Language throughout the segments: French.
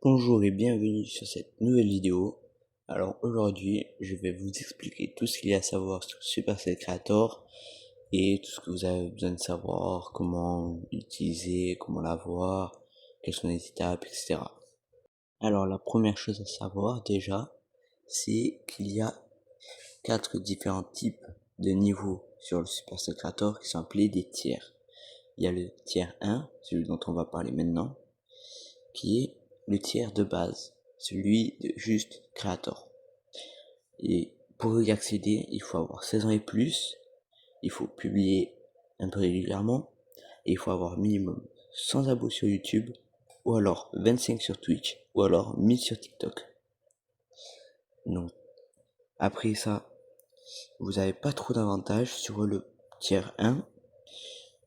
Bonjour et bienvenue sur cette nouvelle vidéo. Alors aujourd'hui, je vais vous expliquer tout ce qu'il y a à savoir sur Supercell Creator et tout ce que vous avez besoin de savoir, comment l'utiliser, comment l'avoir, quelles sont les étapes, etc. Alors la première chose à savoir déjà, c'est qu'il y a 4 différents types de niveaux sur le Supercell Creator qui sont appelés des tiers. Il y a le tiers 1, celui dont on va parler maintenant, qui est le tiers de base, celui de juste Creator. Et pour y accéder, il faut avoir 16 ans et plus, il faut publier un peu régulièrement, et il faut avoir minimum 100 abos sur YouTube, ou alors 25 sur Twitch, ou alors 1000 sur TikTok. Donc, après ça, vous n'avez pas trop d'avantages sur le tiers 1.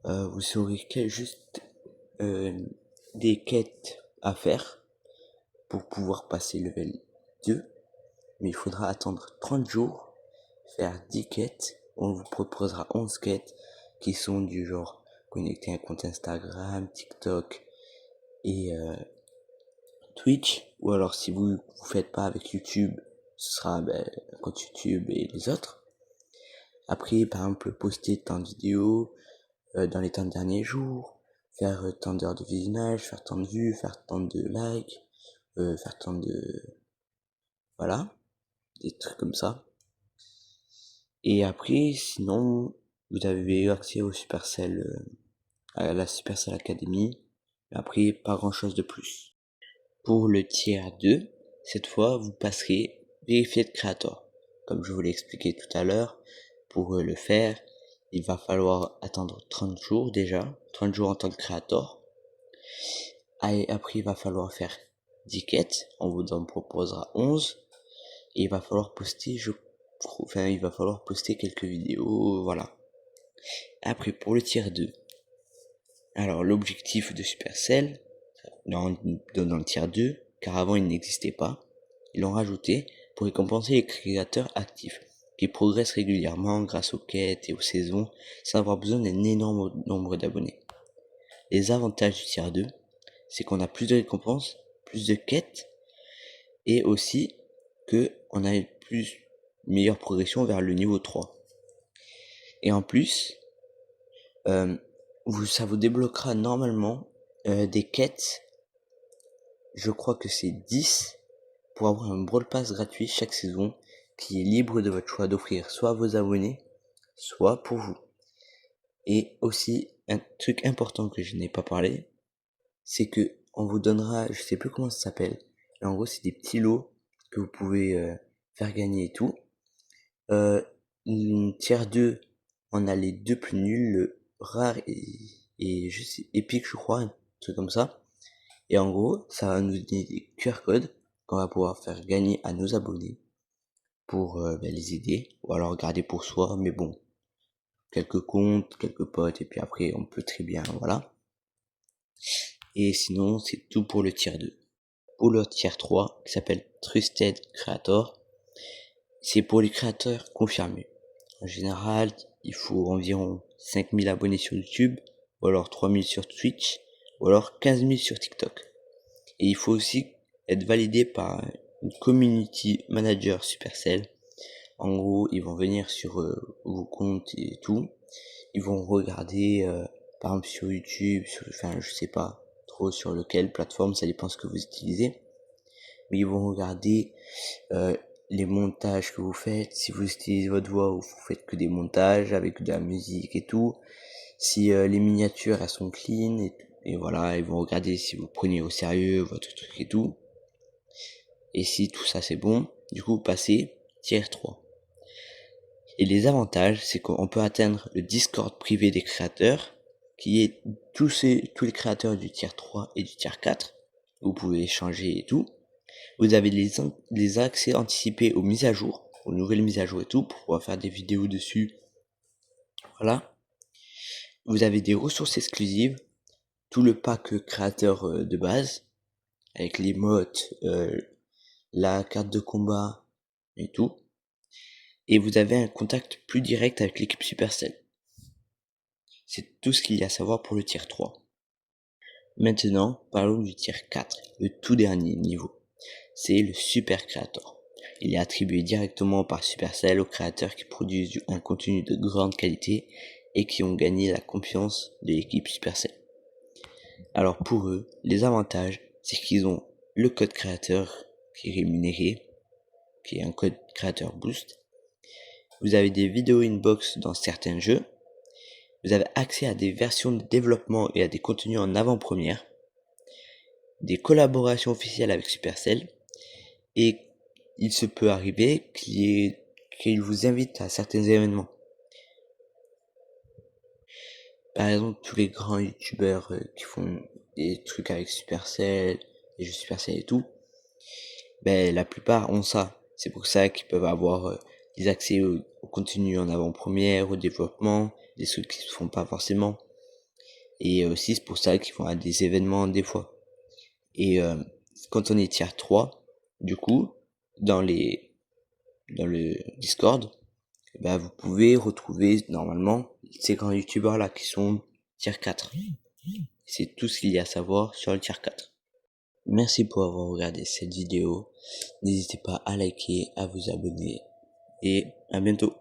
Vous aurez juste des quêtes à faire pour pouvoir passer level 2. Mais il faudra attendre 30 jours, faire 10 quêtes. On vous proposera 11 quêtes qui sont du genre connecter un compte Instagram, TikTok et Twitch. Ou alors si vous ne faites pas avec YouTube, ce sera un compte YouTube et les autres. Après, par exemple, poster tant de vidéos dans les 30 derniers jours, faire tant d'heures de visionnage, faire tant de vues, faire tant de likes, faire tant de... Voilà, des trucs comme ça. Et après, sinon, vous avez eu accès au Supercell, à la Supercell Academy. Mais après, pas grand chose de plus. Pour le tiers 2, cette fois, vous passerez vérifier de Creator. Comme je vous l'ai expliqué tout à l'heure, pour le faire, il va falloir attendre 30 jours déjà, 30 jours en tant que Creator. Et après, il va falloir faire 10 quêtes, on vous en proposera 11. Et il va falloir poster, il va falloir poster quelques vidéos, voilà. Après, pour le tiers 2, alors l'objectif de Supercell, dans le tiers 2, car avant il n'existait pas, ils l'ont rajouté pour récompenser les créateurs actifs, qui progressent régulièrement grâce aux quêtes et aux saisons, sans avoir besoin d'un énorme nombre d'abonnés. Les avantages du tiers 2, c'est qu'on a plus de récompenses, plus de quêtes, et aussi que on a une meilleure progression vers le niveau 3. Et en plus, ça vous débloquera normalement des quêtes, je crois que c'est 10, pour avoir un Brawl Pass gratuit chaque saison, qui est libre de votre choix d'offrir soit à vos abonnés, soit pour vous. Et aussi, un truc important que je n'ai pas parlé, c'est que on vous donnera, je sais plus comment ça s'appelle, mais en gros c'est des petits lots que vous pouvez faire gagner et tout. Une tiers 2, on a les deux plus nuls, le rare et juste épique, je crois, un truc comme ça. Et en gros, ça va nous donner des QR codes qu'on va pouvoir faire gagner à nos abonnés pour les aider, ou alors garder pour soi, mais bon, quelques comptes, quelques potes, et puis après on peut très bien, voilà. Et sinon, c'est tout pour le tiers 2. Pour le tiers 3, qui s'appelle Trusted Creator, c'est pour les créateurs confirmés. En général, il faut environ 5000 abonnés sur YouTube, ou alors 3000 sur Twitch, ou alors 15 000 sur TikTok. Et il faut aussi être validé par une community manager Supercell. En gros, ils vont venir sur vos comptes et tout. Ils vont regarder, par exemple sur YouTube, je sais pas trop sur lequel plateforme, ça dépend ce que vous utilisez. Mais ils vont regarder les montages que vous faites, si vous utilisez votre voix ou vous faites que des montages avec de la musique et tout, si les miniatures elles sont clean et voilà, ils vont regarder si vous prenez au sérieux votre truc et tout. Et si tout ça c'est bon, du coup vous passez tier 3. Et les avantages, c'est qu'on peut atteindre le Discord privé des créateurs, qui est tous les créateurs du tier 3 et du tier 4. Vous pouvez échanger et tout. Vous avez les accès anticipés aux mises à jour, aux nouvelles mises à jour et tout, pour pouvoir faire des vidéos dessus. Voilà. Vous avez des ressources exclusives, tout le pack créateur de base, avec les motes, la carte de combat et tout. Et vous avez un contact plus direct avec l'équipe Supercell. C'est tout ce qu'il y a à savoir pour le tier 3. Maintenant, parlons du tier 4, le tout dernier niveau. C'est le Super Creator. Il est attribué directement par Supercell aux créateurs qui produisent un contenu de grande qualité et qui ont gagné la confiance de l'équipe Supercell. Alors pour eux, les avantages, c'est qu'ils ont le code créateur qui est rémunéré, qui est un code créateur boost. Vous avez des vidéos inbox dans certains jeux. Vous avez accès à des versions de développement et à des contenus en avant-première. Des collaborations officielles avec Supercell. Et il se peut arriver qu'il vous invite à certains événements. Par exemple, tous les grands youtubeurs qui font des trucs avec Supercell, des jeux Supercell et tout, la plupart ont ça. C'est pour ça qu'ils peuvent avoir des accès au contenu en avant-première, au développement, des trucs qui se font pas forcément. Et aussi c'est pour ça qu'ils vont à des événements des fois. Et quand on est tier 3, du coup, dans le Discord, vous pouvez retrouver normalement ces grands youtubeurs là qui sont tier 4. C'est tout ce qu'il y a à savoir sur le tier 4. Merci pour avoir regardé cette vidéo. N'hésitez pas à liker, à vous abonner et à bientôt.